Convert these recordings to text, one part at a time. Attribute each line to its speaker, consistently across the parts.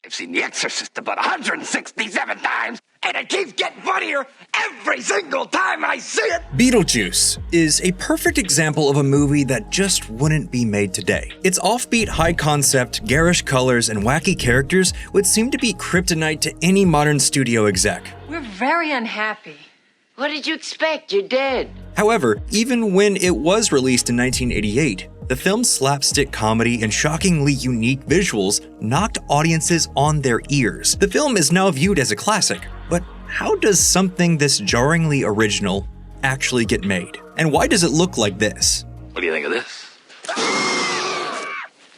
Speaker 1: I've seen The Exorcist about 167 times, and it keeps getting funnier every single time I see it.
Speaker 2: Beetlejuice is a perfect example of a movie that just wouldn't be made today. Its offbeat, high-concept, garish colors, and wacky characters would seem to be kryptonite to any modern studio exec.
Speaker 3: We're very unhappy.
Speaker 4: What did you expect? You're dead.
Speaker 2: However, even when it was released in 1988, the film's slapstick comedy and shockingly unique visuals knocked audiences on their ears. The film is now viewed as a classic, but how does something this jarringly original actually get made? And why does it look like this?
Speaker 1: What do you think of this?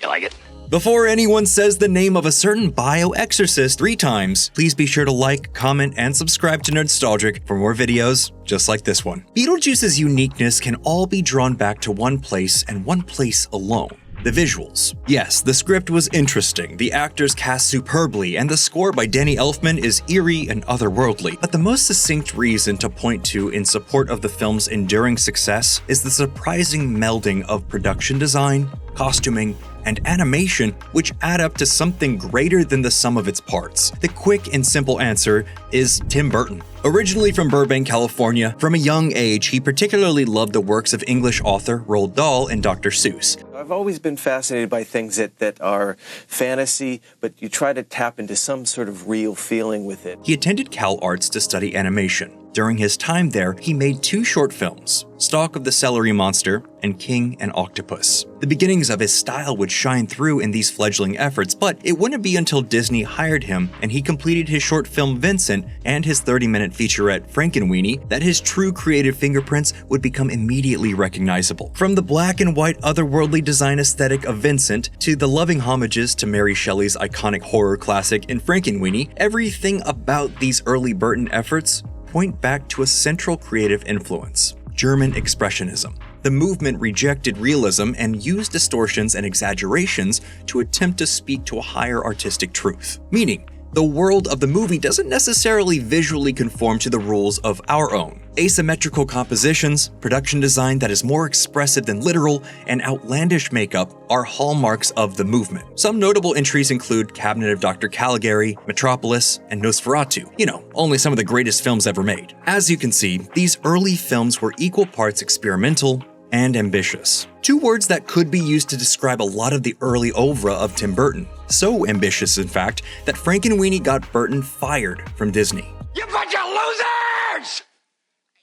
Speaker 1: You like it?
Speaker 2: Before anyone says the name of a certain bio-exorcist 3 times, please be sure to like, comment, and subscribe to Nerdstalgic for more videos just like this one. Beetlejuice's uniqueness can all be drawn back to one place and one place alone: the visuals. Yes, the script was interesting, the actors cast superbly, and the score by Danny Elfman is eerie and otherworldly. But the most succinct reason to point to in support of the film's enduring success is the surprising melding of production design, costuming, and animation, which add up to something greater than the sum of its parts. The quick and simple answer is Tim Burton. Originally from Burbank, California, from a young age, he particularly loved the works of English author Roald Dahl and Dr. Seuss.
Speaker 5: I've always been fascinated by things that are fantasy, but you try to tap into some sort of real feeling with it.
Speaker 2: He attended Cal Arts to study animation. During his time there, he made 2 short films, Stalk of the Celery Monster and King and Octopus. The beginnings of his style would shine through in these fledgling efforts, but it wouldn't be until Disney hired him and he completed his short film Vincent and his 30-minute featurette Frankenweenie that his true creative fingerprints would become immediately recognizable. From the black and white otherworldly design aesthetic of Vincent to the loving homages to Mary Shelley's iconic horror classic in Frankenweenie, everything about these early Burton efforts point back to a central creative influence: German Expressionism. The movement rejected realism and used distortions and exaggerations to attempt to speak to a higher artistic truth. Meaning, the world of the movie doesn't necessarily visually conform to the rules of our own. Asymmetrical compositions, production design that is more expressive than literal, and outlandish makeup are hallmarks of the movement. Some notable entries include Cabinet of Dr. Caligari, Metropolis, and Nosferatu. You know, only some of the greatest films ever made. As you can see, these early films were equal parts experimental and ambitious. 2 words that could be used to describe a lot of the early oeuvre of Tim Burton. So ambitious, in fact, that Frankenweenie got Burton fired from Disney.
Speaker 1: You bunch of losers!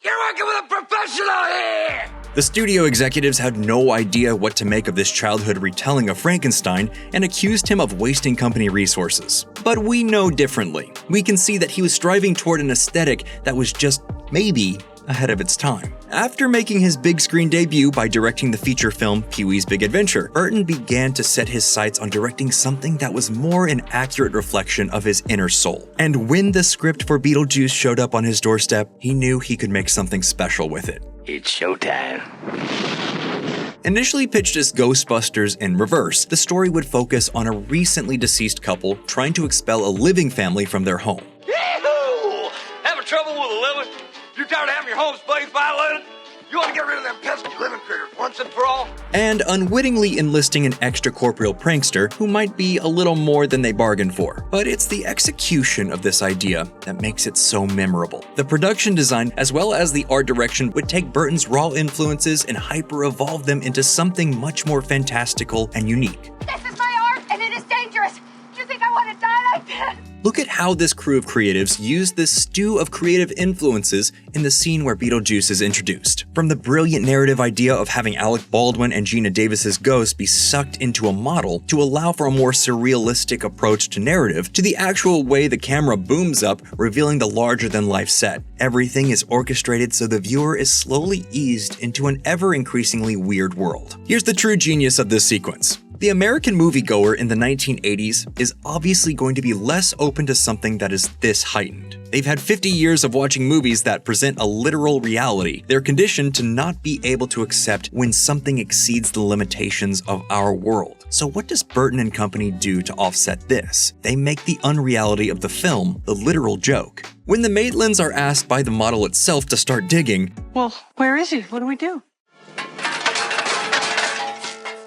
Speaker 1: You're working with a professional here!
Speaker 2: The studio executives had no idea what to make of this childhood retelling of Frankenstein and accused him of wasting company resources. But we know differently. We can see that he was striving toward an aesthetic that was just, maybe, ahead of its time. After making his big screen debut by directing the feature film Pee-wee's Big Adventure, Burton began to set his sights on directing something that was more an accurate reflection of his inner soul. And when the script for Beetlejuice showed up on his doorstep, he knew he could make something special with it.
Speaker 1: It's showtime.
Speaker 2: Initially pitched as Ghostbusters in reverse, the story would focus on a recently deceased couple trying to expel a living family from their home.
Speaker 1: Yee-hoo! Having trouble with a living? You tired of having your home space violated? You want to get rid of them pesky living critters once and for all?
Speaker 2: And unwittingly enlisting an extracorporeal prankster who might be a little more than they bargained for. But it's the execution of this idea that makes it so memorable. The production design as well as the art direction would take Burton's raw influences and hyper-evolve them into something much more fantastical and unique.
Speaker 3: This is my art, and it is dangerous. Do you think I want to die like that?
Speaker 2: Look at how this crew of creatives used this stew of creative influences in the scene where Beetlejuice is introduced. From the brilliant narrative idea of having Alec Baldwin and Gina Davis's ghost be sucked into a model to allow for a more surrealistic approach to narrative, to the actual way the camera booms up, revealing the larger-than-life set. Everything is orchestrated so the viewer is slowly eased into an ever-increasingly weird world. Here's the true genius of this sequence. The American moviegoer in the 1980s is obviously going to be less open to something that is this heightened. They've had 50 years of watching movies that present a literal reality. They're conditioned to not be able to accept when something exceeds the limitations of our world. So what does Burton and company do to offset this? They make the unreality of the film the literal joke. When the Maitlands are asked by the model itself to start digging,
Speaker 6: "Well, where is he? What do we do?"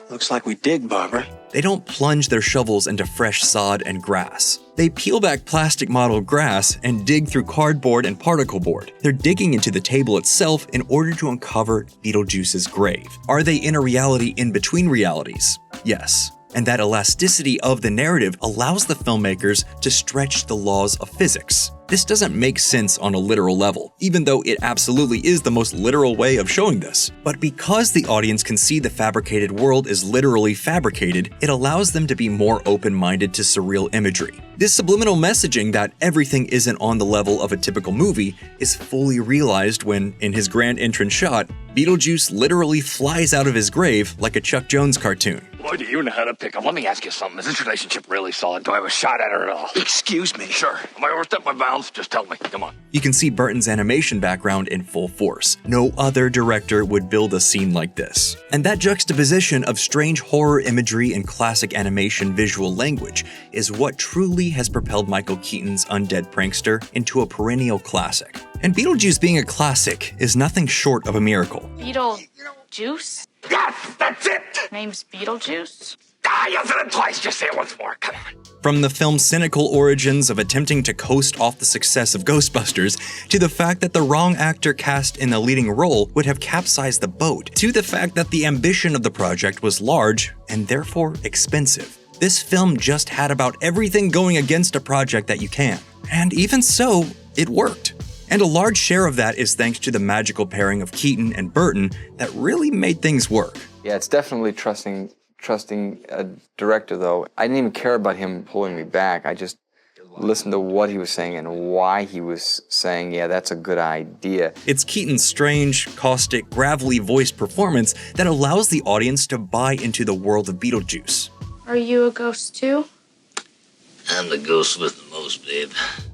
Speaker 7: Looks like we dig, Barbara.
Speaker 2: They don't plunge their shovels into fresh sod and grass. They peel back plastic model grass and dig through cardboard and particle board. They're digging into the table itself in order to uncover Beetlejuice's grave. Are they in a reality in between realities? Yes. And that elasticity of the narrative allows the filmmakers to stretch the laws of physics. This doesn't make sense on a literal level, even though it absolutely is the most literal way of showing this. But because the audience can see the fabricated world is literally fabricated, it allows them to be more open-minded to surreal imagery. This subliminal messaging that everything isn't on the level of a typical movie is fully realized when, in his grand entrance shot, Beetlejuice literally flies out of his grave like a Chuck Jones cartoon.
Speaker 1: Boy, do you know how to pick 'em. Let me ask you something. Is this relationship really solid? Do I have a shot at her at all? Excuse me. Sure. Am I overstepped my bounds? Just tell me. Come on.
Speaker 2: You can see Burton's animation background in full force. No other director would build a scene like this. And that juxtaposition of strange horror imagery and classic animation visual language is what truly has propelled Michael Keaton's Undead Prankster into a perennial classic. And Beetlejuice being a classic is nothing short of a miracle.
Speaker 6: Beetlejuice?
Speaker 1: Yes, that's it.
Speaker 6: Name's Beetlejuice?
Speaker 1: You said it twice. Just say it once more. Come on.
Speaker 2: From the film's cynical origins of attempting to coast off the success of Ghostbusters, to the fact that the wrong actor cast in the leading role would have capsized the boat, to the fact that the ambition of the project was large and therefore expensive. This film just had about everything going against a project that you can. And even so, it worked. And a large share of that is thanks to the magical pairing of Keaton and Burton that really made things work.
Speaker 7: Yeah, it's definitely trusting a director, though. I didn't even care about him pulling me back. I just listened to what he was saying and why he was saying, yeah, that's a good idea.
Speaker 2: It's Keaton's strange, caustic, gravelly voiced performance that allows the audience to buy into the world of Beetlejuice.
Speaker 6: Are you a ghost too?
Speaker 8: I'm the ghost with the most, babe.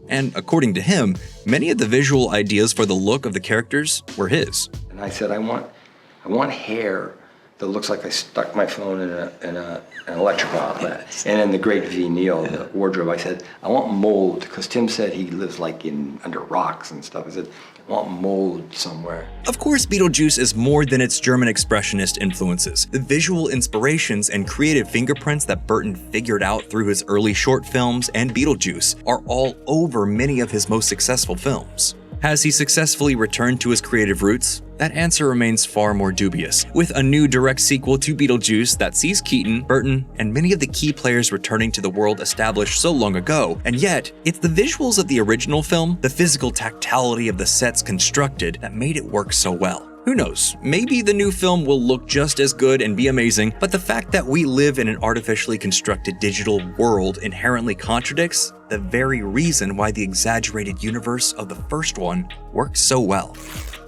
Speaker 2: And according to him, many of the visual ideas for the look of the characters were his.
Speaker 9: And I said, I want hair that looks like I stuck my phone in an electrical outlet. And in the great V. Neal, the wardrobe, I said, I want mold, because Tim said he lives like under rocks and stuff. I said, I want mold somewhere.
Speaker 2: Of course, Beetlejuice is more than its German expressionist influences. The visual inspirations and creative fingerprints that Burton figured out through his early short films and Beetlejuice are all over many of his most successful films. Has he successfully returned to his creative roots? That answer remains far more dubious, with a new direct sequel to Beetlejuice that sees Keaton, Burton, and many of the key players returning to the world established so long ago, and yet, it's the visuals of the original film, the physical tactility of the sets constructed, that made it work so well. Who knows, maybe the new film will look just as good and be amazing, but the fact that we live in an artificially constructed digital world inherently contradicts the very reason why the exaggerated universe of the first one works so well.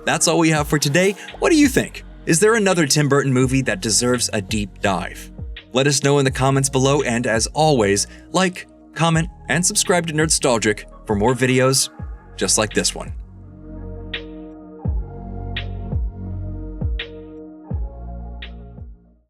Speaker 2: That's all we have for today. What do you think? Is there another Tim Burton movie that deserves a deep dive? Let us know in the comments below, and as always, like, comment, and subscribe to Nerdstalgic for more videos just like this one.